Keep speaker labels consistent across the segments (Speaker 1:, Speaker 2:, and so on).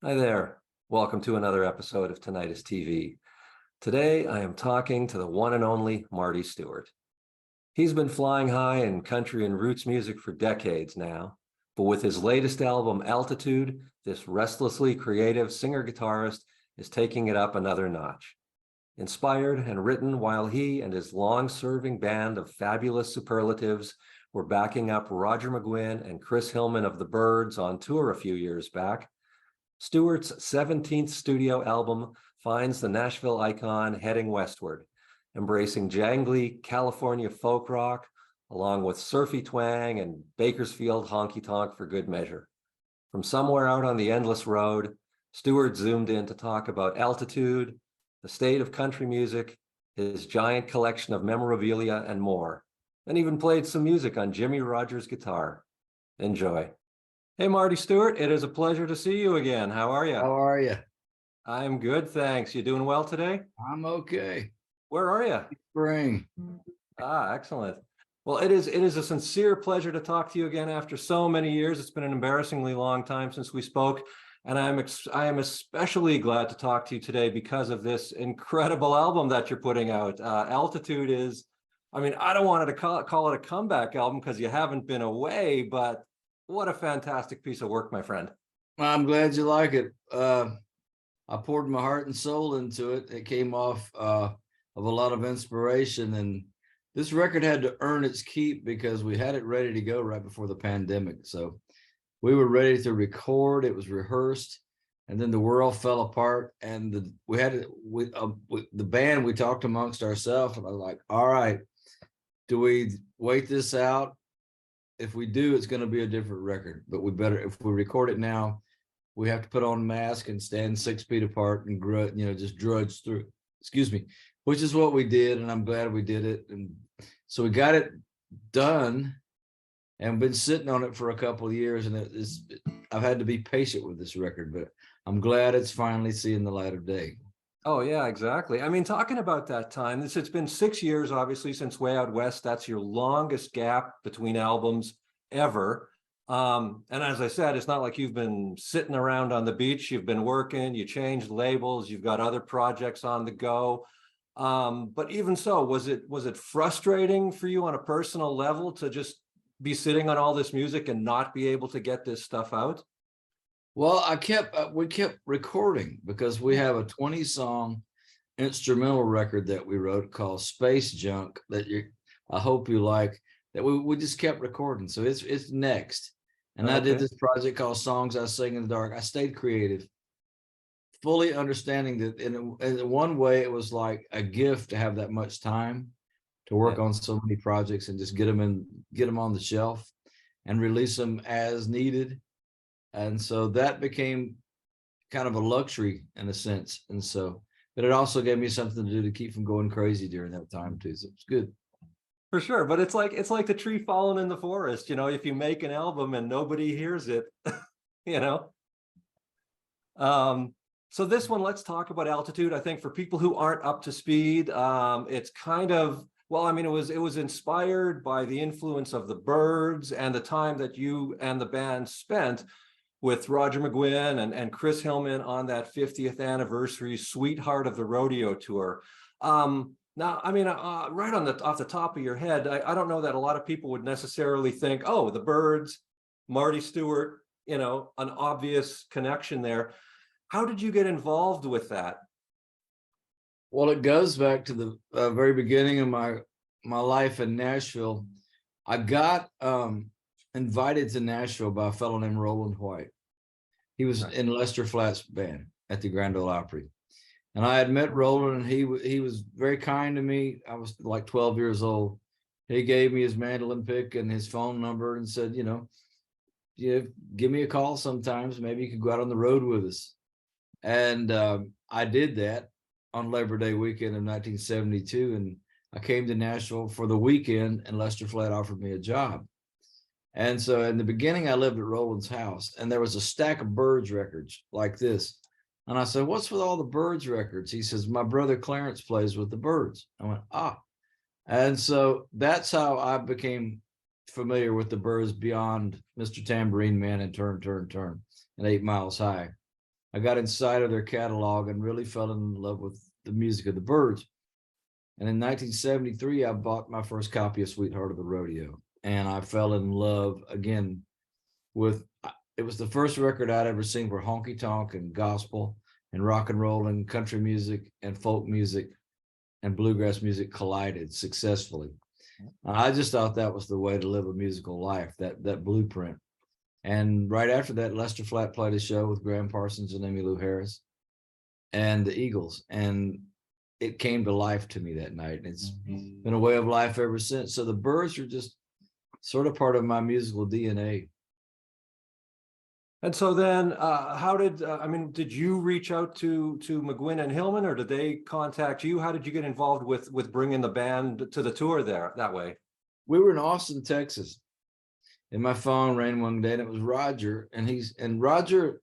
Speaker 1: Hi there. Welcome to another episode of Tinnitist TV. Today, I am talking to the one and only Marty Stuart. He's been flying high in country and roots music for decades now, but with his latest album, Altitude, this restlessly creative singer-guitarist is taking it up another notch. Inspired and written while he and his long-serving band of Fabulous Superlatives were backing up Roger McGuinn and Chris Hillman of the Byrds on tour a few years back, Stuart's 17th studio album finds the Nashville icon heading westward, embracing jangly California folk rock, along with surfy twang and Bakersfield honky-tonk for good measure. From somewhere out on the endless road, Stuart zoomed in to talk about altitude, the state of country music, his giant collection of memorabilia, and more, and even played some music on Jimmie Rodgers' guitar. Enjoy. Hey, Marty Stuart, it is a pleasure to see you again. How are you?
Speaker 2: How are you?
Speaker 1: I'm good, thanks. You doing well today?
Speaker 2: I'm okay.
Speaker 1: Where are you?
Speaker 2: Spring.
Speaker 1: Excellent. Well, it is a sincere pleasure to talk to you again after so many years. It's been an embarrassingly long time since we spoke, and I am especially glad to talk to you today because of this incredible album that you're putting out. Altitude is, I don't want to call it a comeback album because you haven't been away, but what a fantastic piece of work, my friend.
Speaker 2: I'm glad you like it. I poured my heart and soul into it. It came off of a lot of inspiration, and this record had to earn its keep because we had it ready to go right before the pandemic. So we were ready to record. It was rehearsed, and then the world fell apart. And the band, we talked amongst ourselves, and I was like, "All right, do we wait this out? If we do, it's going to be a different record, but if we record it now, we have to put on a mask and stand 6 feet apart and just drudge through, which is what we did. And I'm glad we did it. And so we got it done and been sitting on it for a couple of years. And I've had to be patient with this record, but I'm glad it's finally seeing the light of day.
Speaker 1: Oh, yeah, exactly. Talking about that time, it's been 6 years, obviously, since Way Out West. That's your longest gap between albums ever. And as I said, it's not like you've been sitting around on the beach. You've been working, you changed labels, you've got other projects on the go. But even so, was it frustrating for you on a personal level to just be sitting on all this music and not be able to get this stuff out?
Speaker 2: Well, we kept recording because we have a 20-song instrumental record that we wrote called Space Junk that I hope you like, that we just kept recording. So it's next. And okay. I did this project called Songs I Sing in the Dark. I stayed creative, fully understanding that in one way it was like a gift to have that much time to work on so many projects and just get them on the shelf and release them as needed. And so that became kind of a luxury in a sense. And so, but it also gave me something to do to keep from going crazy during that time too. So it's good.
Speaker 1: For sure. But it's like the tree falling in the forest, if you make an album and nobody hears it, So this one, let's talk about Altitude. I think for people who aren't up to speed, it's kind of, it was inspired by the influence of the Byrds and the time that you and the band spent with Roger McGuinn and Chris Hillman on that 50th anniversary Sweetheart of the Rodeo tour. Now, right off the top of your head, I don't know that a lot of people would necessarily think, oh, the Byrds, Marty Stuart, an obvious connection there. How did you get involved with that?
Speaker 2: Well, it goes back to the very beginning of my life in Nashville. I got invited to Nashville by a fellow named Roland White. He was in Lester Flatt's band at the Grand Ole Opry. And I had met Roland, and he was very kind to me. I was like 12 years old. He gave me his mandolin pick and his phone number and said, give me a call sometimes. Maybe you could go out on the road with us. And I did that on Labor Day weekend of 1972. And I came to Nashville for the weekend, and Lester Flatt offered me a job. And so in the beginning, I lived at Roland's house, and there was a stack of Byrds records like this. And I said, what's with all the Byrds records? He says, my brother Clarence plays with the Byrds. I went, ah. And so that's how I became familiar with the Byrds beyond Mr. Tambourine Man and Turn, Turn, Turn and 8 Miles High. I got inside of their catalog and really fell in love with the music of the Byrds. And in 1973, I bought my first copy of Sweetheart of the Rodeo. And I fell in love again with it was the first record I'd ever seen where honky-tonk and gospel and rock and roll and country music and folk music and bluegrass music collided successfully. And I just thought that was the way to live a musical life, that blueprint. And right after that, Lester Flatt played a show with Graham Parsons and Emmylou Harris and the Eagles. And it came to life to me that night. And it's been a way of life ever since. So the Byrds are just sort of part of my musical DNA.
Speaker 1: And so then, how did I mean? Did you reach out to McGuinn and Hillman, or did they contact you? How did you get involved with bringing the band to the tour there that way?
Speaker 2: We were in Austin, Texas, and my phone rang one day, and it was Roger, and Roger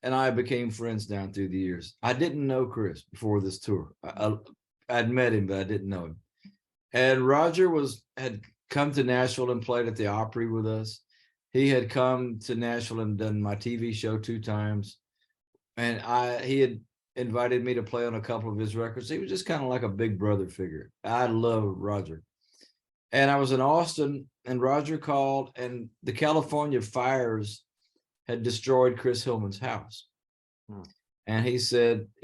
Speaker 2: and I became friends down through the years. I didn't know Chris before this tour. I'd met him, but I didn't know him. And Roger had come to Nashville and played at the Opry with us. He had come to Nashville and done my TV show 2 times. And he had invited me to play on a couple of his records. He was just kind of like a big brother figure. I love Roger. And I was in Austin, and Roger called, and the California fires had destroyed Chris Hillman's house. And he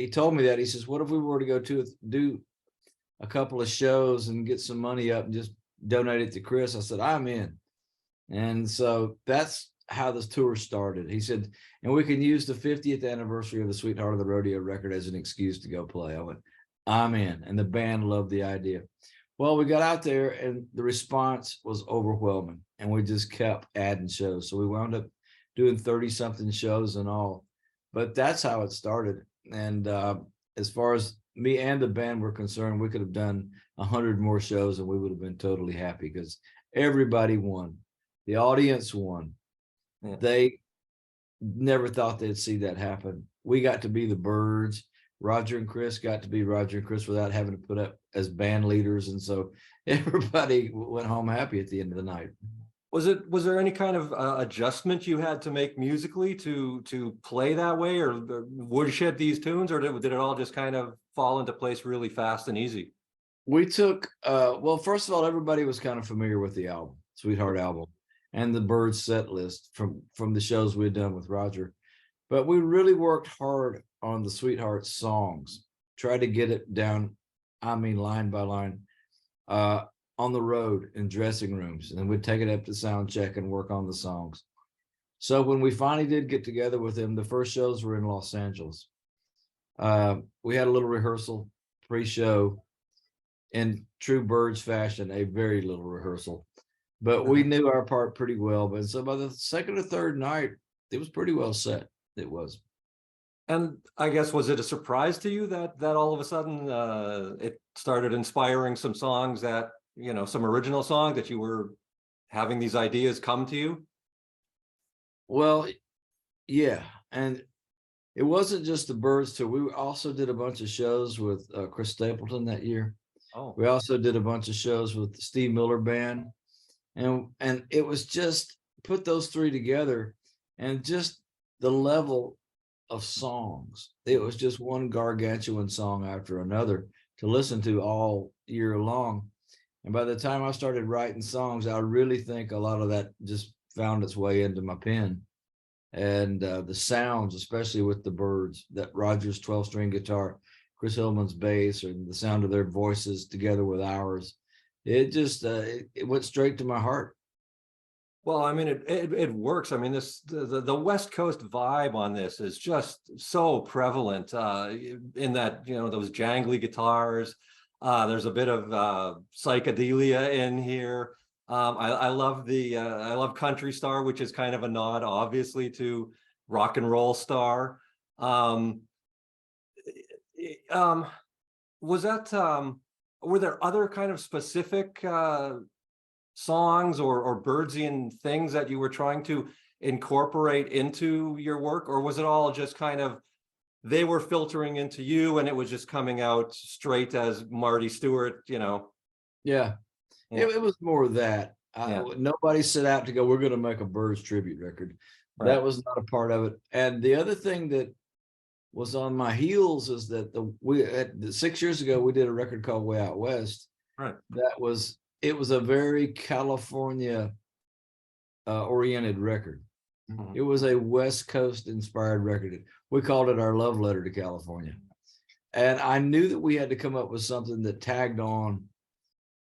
Speaker 2: told me that. He says, what if we were to go to do a couple of shows and get some money up and just donate it to Chris? I said, I'm in. And so that's how this tour started. He said, and we can use the 50th anniversary of the Sweetheart of the Rodeo record as an excuse to go play. I went, I'm in. And the band loved the idea. Well, we got out there and the response was overwhelming, and we just kept adding shows. So we wound up doing 30 something shows and all, but that's how it started. And as far as me and the band were concerned, we could have done 100 more shows and we would have been totally happy because everybody won. The audience won. Yeah. They never thought they'd see that happen. We got to be the Byrds. Roger and Chris got to be Roger and Chris without having to put up as band leaders. And so everybody went home happy at the end of the night.
Speaker 1: Was there any kind of adjustment you had to make musically to play that way, or woodshed these tunes, or did it all just kind of fall into place really fast and easy?
Speaker 2: We took, well, first of all, everybody was kind of familiar with the album, Sweetheart album, and the Byrds set list from the shows we had done with Roger. But we really worked hard on the Sweetheart songs, tried to get it down, I mean, line by line, on the road in dressing rooms, and then we'd take it up to sound check and work on the songs. So when we finally did get together with him, the first shows were in Los Angeles. We had a little rehearsal pre-show in true Byrds fashion, a very little rehearsal, but we knew our part pretty well. But so by the second or third night, it was pretty well set. It was.
Speaker 1: And I guess, was it a surprise to you that all of a sudden it started inspiring some songs that, you know, some original songs that you were having these ideas come to you? Well,
Speaker 2: yeah. And it wasn't just the Byrds tour. We also did a bunch of shows with Chris Stapleton that year.
Speaker 1: Oh.
Speaker 2: We also did a bunch of shows with the Steve Miller Band. And it was just put those three together, and just the level of songs. It was just one gargantuan song after another to listen to all year long. And by the time I started writing songs, I really think a lot of that just found its way into my pen. And the sounds, especially with the Byrds, that Rodgers 12-string guitar, Chris Hillman's bass, or the sound of their voices together with ours, it just it went straight to my heart.
Speaker 1: Well, I mean, it works. I mean, the West Coast vibe on this is just so prevalent in that, you know, those jangly guitars. There's a bit of psychedelia in here. I love Country Star, which is kind of a nod, obviously, to Rock and Roll Star. Was that were there other kind of specific songs or Byrdsian things that you were trying to incorporate into your work, or was it all just kind of they were filtering into you and it was just coming out straight as Marty Stuart, you know?
Speaker 2: Yeah. It was more of that. Nobody set out to go, we're going to make a Byrds tribute record. Right. That was not a part of it. And the other thing that was on my heels is that the 6 years ago we did a record called Way Out West.
Speaker 1: Right.
Speaker 2: It was a very California oriented record.
Speaker 1: Mhm.
Speaker 2: It was a West Coast inspired record. We called it our love letter to California. And I knew that we had to come up with something that tagged on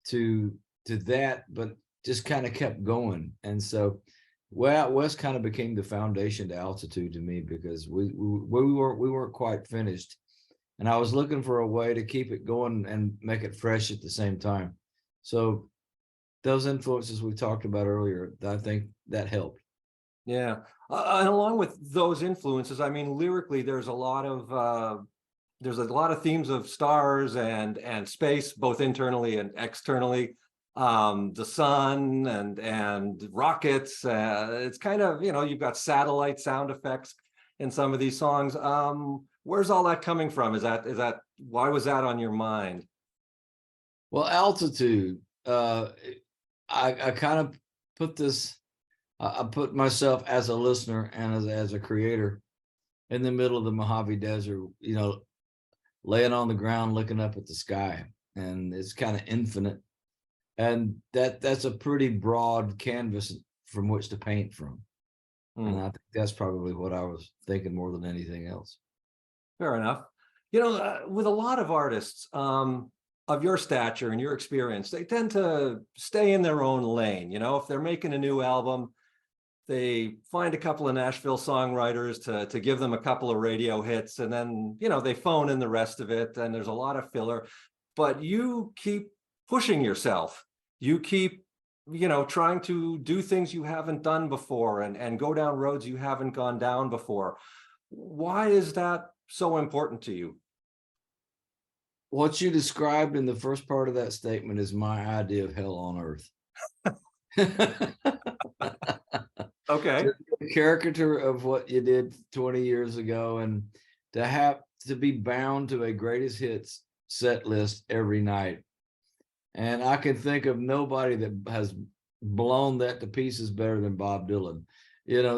Speaker 2: to that, but just kind of kept going. And so Way Out West kind of became the foundation to Altitude to me, because we weren't quite finished. And I was looking for a way to keep it going and make it fresh at the same time. So those influences we talked about earlier, I think that helped.
Speaker 1: Yeah. And along with those influences, I mean, lyrically, there's a lot of themes of stars and space, both internally and externally. The sun and rockets. It's kind of, you've got satellite sound effects in some of these songs. Where's all that coming from? Is that why was that on your mind?
Speaker 2: Well, Altitude, I kind of put this, I put myself as a listener and as a creator in the middle of the Mojave Desert, laying on the ground, looking up at the sky, and it's kind of infinite. And that's a pretty broad canvas from which to paint from. And I think that's probably what I was thinking more than anything else.
Speaker 1: Fair enough. With a lot of artists of your stature and your experience, they tend to stay in their own lane. If they're making a new album, they find a couple of Nashville songwriters to give them a couple of radio hits, and then, they phone in the rest of it, and there's a lot of filler. But you keep pushing yourself. You keep, trying to do things you haven't done before and go down roads you haven't gone down before. Why is that so important to you?
Speaker 2: What you described in the first part of that statement is my idea of hell on earth.
Speaker 1: Okay.
Speaker 2: The caricature of what you did 20 years ago, and to have to be bound to a greatest hits set list every night. And I can think of nobody that has blown that to pieces better than Bob Dylan.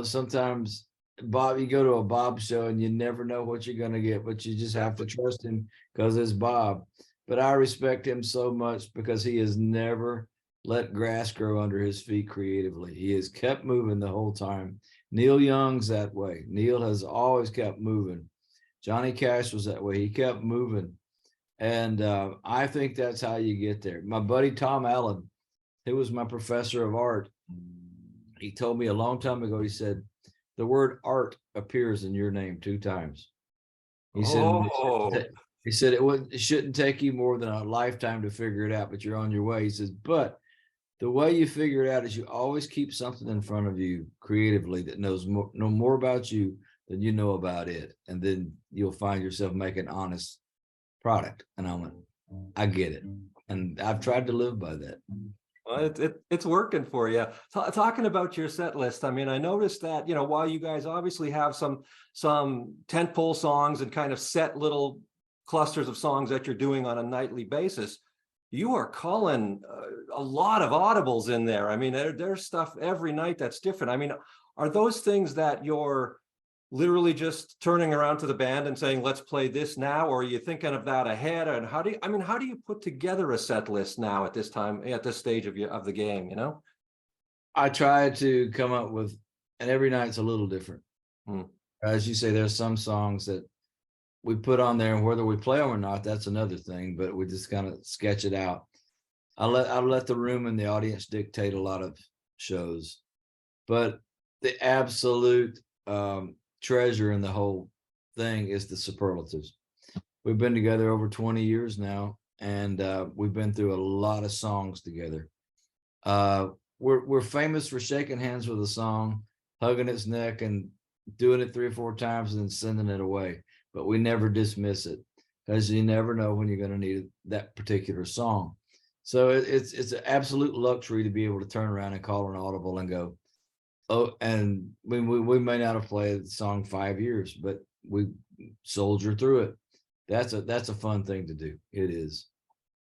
Speaker 2: Sometimes you go to a Bob show and you never know what you're going to get, but you just have to trust him because it's Bob. But I respect him so much because he has never let grass grow under his feet creatively. He has kept moving the whole time. Neil Young's that way. Neil has always kept moving. Johnny Cash was that way. He kept moving. And I think that's how you get there. My buddy Tom Allen, who was my professor of art, he told me a long time ago, he said, the word art appears in your name 2 times. He said it shouldn't take you more than a lifetime to figure it out, but you're on your way. He says, but the way you figure it out is you always keep something in front of you creatively that know more about you than you know about it. And then you'll find yourself making honest product. And I went, I get it. And I've tried to live by that.
Speaker 1: Well, it's working for you. Talking about your set list, I mean, I noticed that, while you guys obviously have some tentpole songs and kind of set little clusters of songs that you're doing on a nightly basis, you are calling a lot of audibles in there. I mean, there's stuff every night that's different. I mean, are those things that you're literally just turning around to the band and saying, let's play this now? Or are you thinking of that ahead? And how do you put together a set list now at this time, at this stage of the game,
Speaker 2: I try to come up with, and every night's a little different. As you say, there's some songs that we put on there, and whether we play them or not, that's another thing, but we just kind of sketch it out. I let the room and the audience dictate a lot of shows, but the absolute treasure in the whole thing is the Superlatives. We've been together over 20 years now, and we've been through a lot of songs together. We're famous for shaking hands with a song, hugging its neck, and doing it 3 or 4 times and then sending it away. But we never dismiss it, because you never know when you're going to need that particular song. So it's an absolute luxury to be able to turn around and call an audible and go, oh, and we may not have played the song 5 years, but we soldier through it. That's a fun thing to do. It is.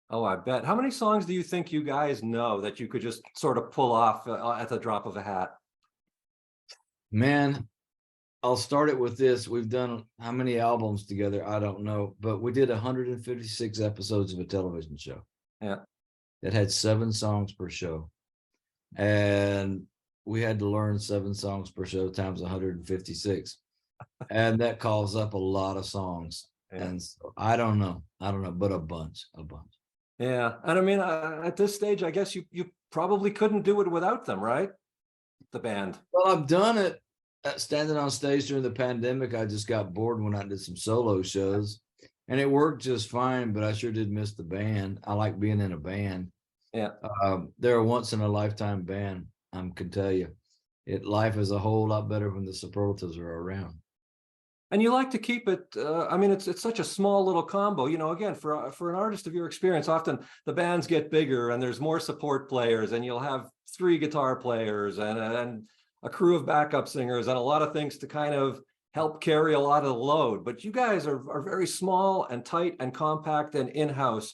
Speaker 1: Oh, I bet. How many songs do you think you guys know that you could just sort of pull off at the drop of a hat?
Speaker 2: Man, I'll start it with this. We've done how many albums together? I don't know, but we did 156 episodes of a television show.
Speaker 1: Yeah.
Speaker 2: That had 7 songs per show. And we had to learn 7 songs per show times 156. And that calls up a lot of songs.
Speaker 1: Yeah.
Speaker 2: And so I don't know, but a bunch.
Speaker 1: Yeah. And I mean, at this stage, I guess you probably couldn't do it without them, right? The band.
Speaker 2: Well, I've done it standing on stage during the pandemic. I just got bored when I did some solo shows, and it worked just fine, but I sure did miss the band. I like being in a band.
Speaker 1: Yeah.
Speaker 2: They're a once in a lifetime band. I can tell you, life is a whole lot better when the Superlatives are around.
Speaker 1: And you like to keep it. I mean, it's such a small little combo. You know, again, for an artist of your experience, often the bands get bigger and there's more support players, and you'll have 3 guitar players and a crew of backup singers and a lot of things to kind of help carry a lot of the load. But you guys are very small and tight and compact and in-house.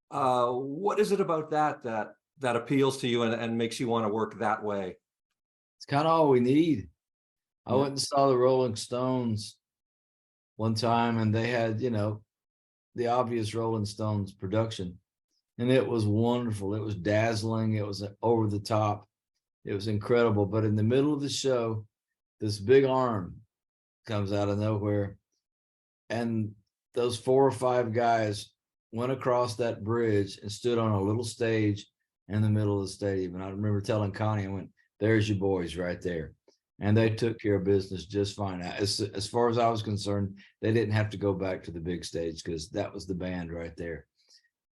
Speaker 1: What is it about that appeals to you and makes you want to work that way?
Speaker 2: It's kind of all we need. I
Speaker 1: Yeah.
Speaker 2: went and saw the Rolling Stones one time, and they had, the obvious Rolling Stones production, and it was wonderful. It was dazzling. It was over the top. It was incredible. But in the middle of the show, this big arm comes out of nowhere, and those 4 or 5 guys went across that bridge and stood on a little stage in the middle of the stadium. And I remember telling Connie, I went, "There's your boys right there." And they took care of business just fine. As far as I was concerned, they didn't have to go back to the big stage because that was the band right there.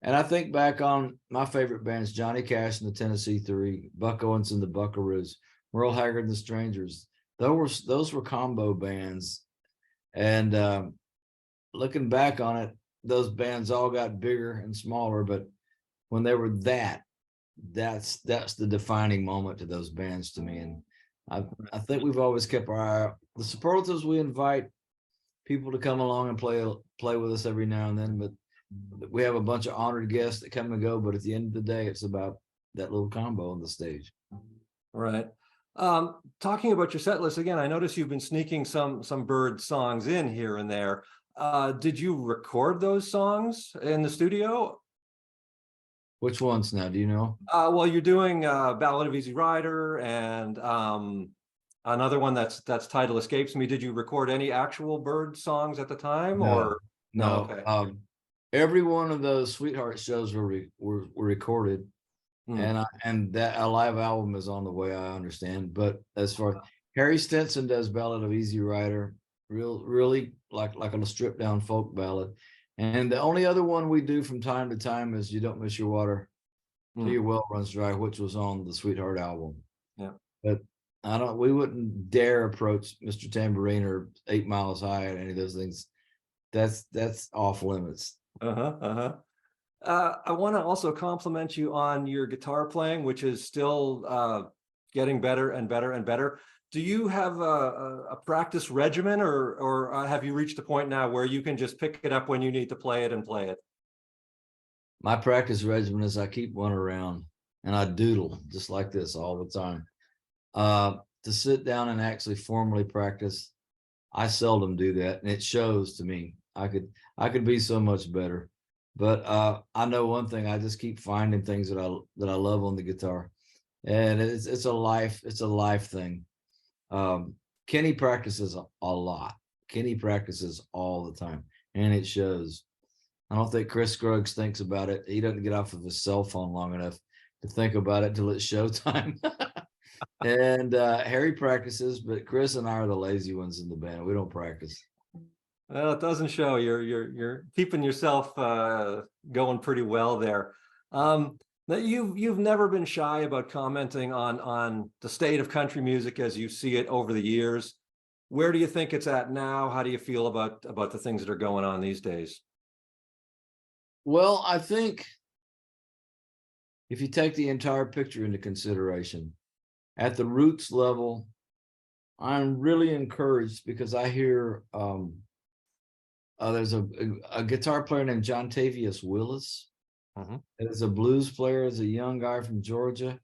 Speaker 2: And I think back on my favorite bands: Johnny Cash and the Tennessee Three, Buck Owens and the Buckaroos, Merle Haggard and the Strangers. Those were combo bands. And looking back on it, those bands all got bigger and smaller, but when they were that's the defining moment to those bands to me. And I think we've always kept our eye out. The Superlatives, we invite people to come along and play with us every now and then, but we have a bunch of honored guests that come and go. But at the end of the day, it's about that little combo on the stage.
Speaker 1: Right. Talking about your set list again, I noticed you've been sneaking some Byrds songs in here and there. Did you record those songs in the studio?
Speaker 2: Which ones now? Do you know?
Speaker 1: Well, you're doing Ballad of Easy Rider and another one that's title escapes me. Did you record any actual Byrds songs at the time?
Speaker 2: No,
Speaker 1: or
Speaker 2: no.
Speaker 1: Okay.
Speaker 2: Every one of those Sweetheart shows were recorded, and that a live album is on the way, I understand. But as far as Harry Stinson does Ballad of Easy Rider, really like a stripped down folk ballad. And the only other one we do from time to time is You Don't Miss Your Water Till Your Well Runs Dry, which was on the Sweetheart album.
Speaker 1: Yeah.
Speaker 2: But we wouldn't dare approach Mr. Tambourine or 8 Miles High and any of those things. That's off limits.
Speaker 1: I want to also compliment you on your guitar playing, which is still getting better and better and better. Do you have a practice regimen, or have you reached a point now where you can just pick it up when you need to play it and play it?
Speaker 2: My practice regimen is I keep one around and I doodle just like this all the time. To sit down and actually formally practice, I seldom do that, and it shows to me. I could be so much better. But I know one thing: I just keep finding things that I love on the guitar, and it's a life thing. Kenny practices a lot. Kenny practices all the time, and it shows. I don't think Chris Scruggs thinks about it. He doesn't get off of his cell phone long enough to think about it till it's showtime. And Harry practices, but Chris and I are the lazy ones in the band. We don't practice.
Speaker 1: Well, it doesn't show. You're keeping yourself going pretty well there. That you've never been shy about commenting on the state of country music as you see it over the years. Where do you think it's at now? How do you feel about the things that are going on these days?
Speaker 2: Well, I think if you take the entire picture into consideration, at the roots level, I'm really encouraged because I hear there's a guitar player named John Tavius Willis. As a blues player, as a young guy from Georgia.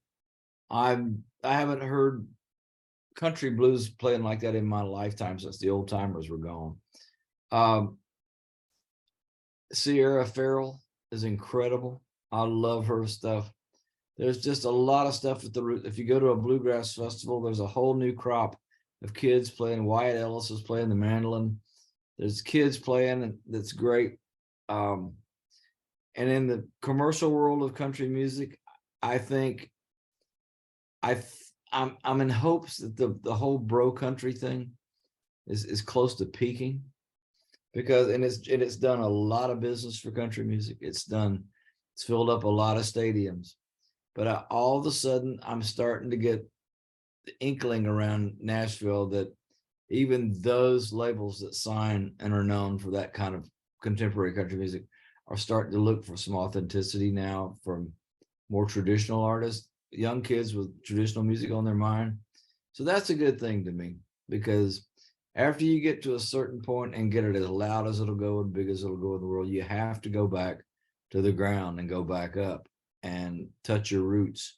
Speaker 2: I haven't heard country blues playing like that in my lifetime since the old timers were gone. Sierra Farrell is incredible. I love her stuff. There's just a lot of stuff at the root. If you go to a bluegrass festival, there's a whole new crop of kids playing. Wyatt Ellis is playing the mandolin. There's kids playing, and that's great. And in the commercial world of country music, I think I'm in hopes that the whole bro country thing is close to peaking, because it's done a lot of business for country music. It's filled up a lot of stadiums, but all of a sudden I'm starting to get the inkling around Nashville that even those labels that sign and are known for that kind of contemporary country music are starting to look for some authenticity now from more traditional artists, young kids with traditional music on their mind. So that's a good thing to me, because after you get to a certain point and get it as loud as it'll go and big as it'll go in the world, you have to go back to the ground and go back up and touch your roots.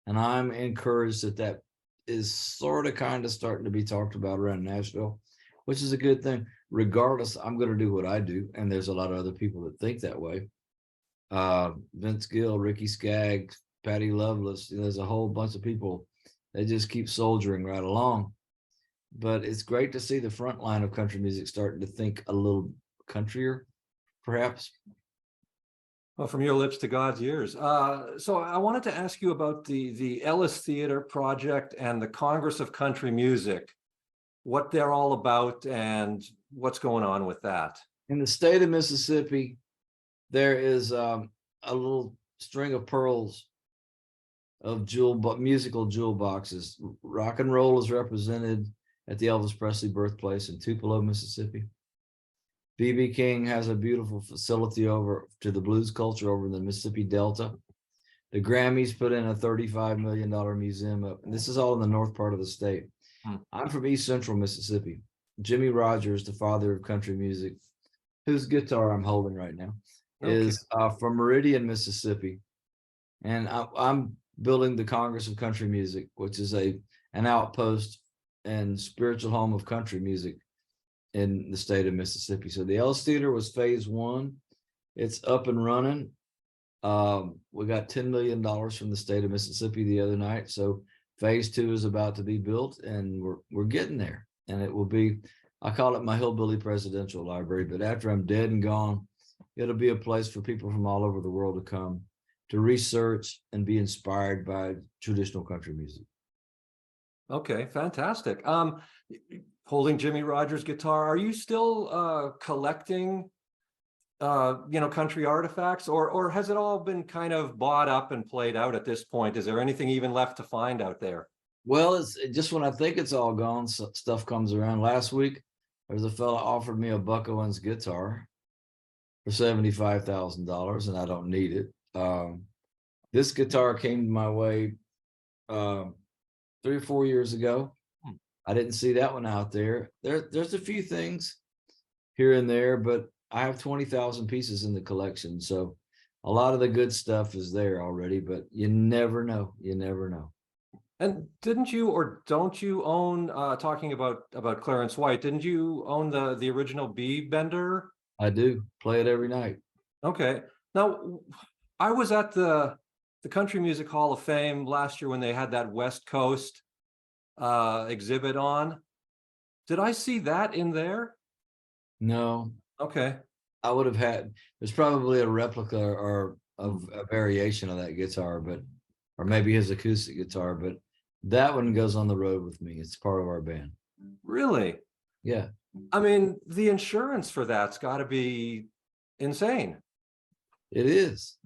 Speaker 2: And I'm encouraged that is sort of kind of starting to be talked about around Nashville, which is a good thing. Regardless, I'm going to do what I do, and there's a lot of other people that think that way. Vince Gill, Ricky Skaggs, Patty Loveless, there's a whole bunch of people that just keep soldiering right along. But it's great to see the front line of country music starting to think a little countryer, perhaps.
Speaker 1: Well, from your lips to God's ears. So I wanted to ask you about the Ellis Theater project and the Congress of Country Music, what they're all about and what's going on with that.
Speaker 2: In the state of Mississippi, there is a little string of pearls of musical jewel boxes. Rock and roll is represented at the Elvis Presley birthplace in Tupelo, Mississippi. B.B. King has a beautiful facility over to the blues culture over in the Mississippi Delta. The Grammys put in a $35 million museum up, and this is all in the north part of the state. I'm from East Central Mississippi. Jimmie Rodgers, the father of country music, whose guitar I'm holding right now, is from Meridian, Mississippi. And I'm building the Congress of Country Music, which is an outpost and spiritual home of country music in the state of Mississippi. So the Ellis Theater was phase one. It's up and running. We got $10 million from the state of Mississippi the other night. So phase two is about to be built, and we're getting there. And it will be, I call it my hillbilly presidential library, but after I'm dead and gone, it'll be a place for people from all over the world to come to research and be inspired by traditional country music.
Speaker 1: Okay, fantastic. Holding Jimmie Rodgers guitar, are you still collecting country artifacts, or has it all been kind of bought up and played out at this point? Is there anything even left to find out there?
Speaker 2: Well, it's just when I think it's all gone, stuff comes around. Last week, there's a fella offered me a Buck Owens guitar for $75,000, and I don't need it. This guitar came my way 3 or 4 years ago. I didn't see that one out there. There's a few things here and there, but I have 20,000 pieces in the collection. So a lot of the good stuff is there already, but you never know. You never know.
Speaker 1: And didn't you, or don't you own, talking about Clarence White, didn't you own the original B Bender?
Speaker 2: I do play it every night.
Speaker 1: Okay. Now, I was at the Country Music Hall of Fame last year when they had that West Coast exhibit on. Did I see that in there?
Speaker 2: No.
Speaker 1: Okay.
Speaker 2: I would have had, there's probably a replica or of a variation of that guitar, or maybe his acoustic guitar, but that one goes on the road with me. It's part of our band.
Speaker 1: Really?
Speaker 2: Yeah.
Speaker 1: I mean, the insurance for that's got to be insane.
Speaker 2: It is.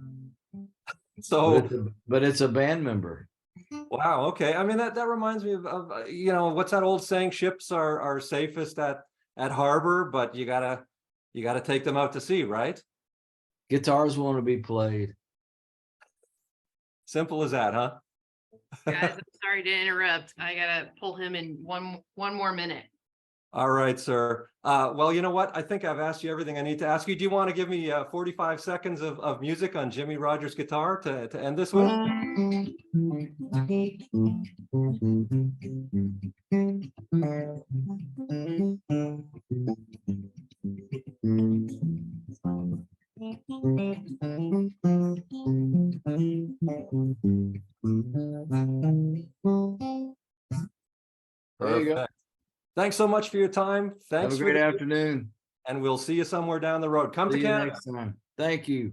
Speaker 1: So,
Speaker 2: but it's a band member.
Speaker 1: Wow. Okay. I mean, that reminds me of what's that old saying? Ships are safest at harbor, but you gotta take them out to sea, right?
Speaker 2: Guitars want to be played.
Speaker 1: Simple as that, huh?
Speaker 3: Guys, I'm sorry to interrupt. I gotta pull him in one more minute.
Speaker 1: All right, sir. Well, you know what? I think I've asked you everything I need to ask you. Do you want to give me 45 seconds of music on Jimmie Rodgers guitar to end this one?
Speaker 2: There you go.
Speaker 1: Perfect. Thanks so much for your time.
Speaker 2: Have
Speaker 1: Thanks
Speaker 2: a
Speaker 1: for
Speaker 2: great
Speaker 1: the,
Speaker 2: afternoon.
Speaker 1: and we'll see you somewhere down the road. Come
Speaker 2: See
Speaker 1: to
Speaker 2: you
Speaker 1: Canada.
Speaker 2: next time. Thank you.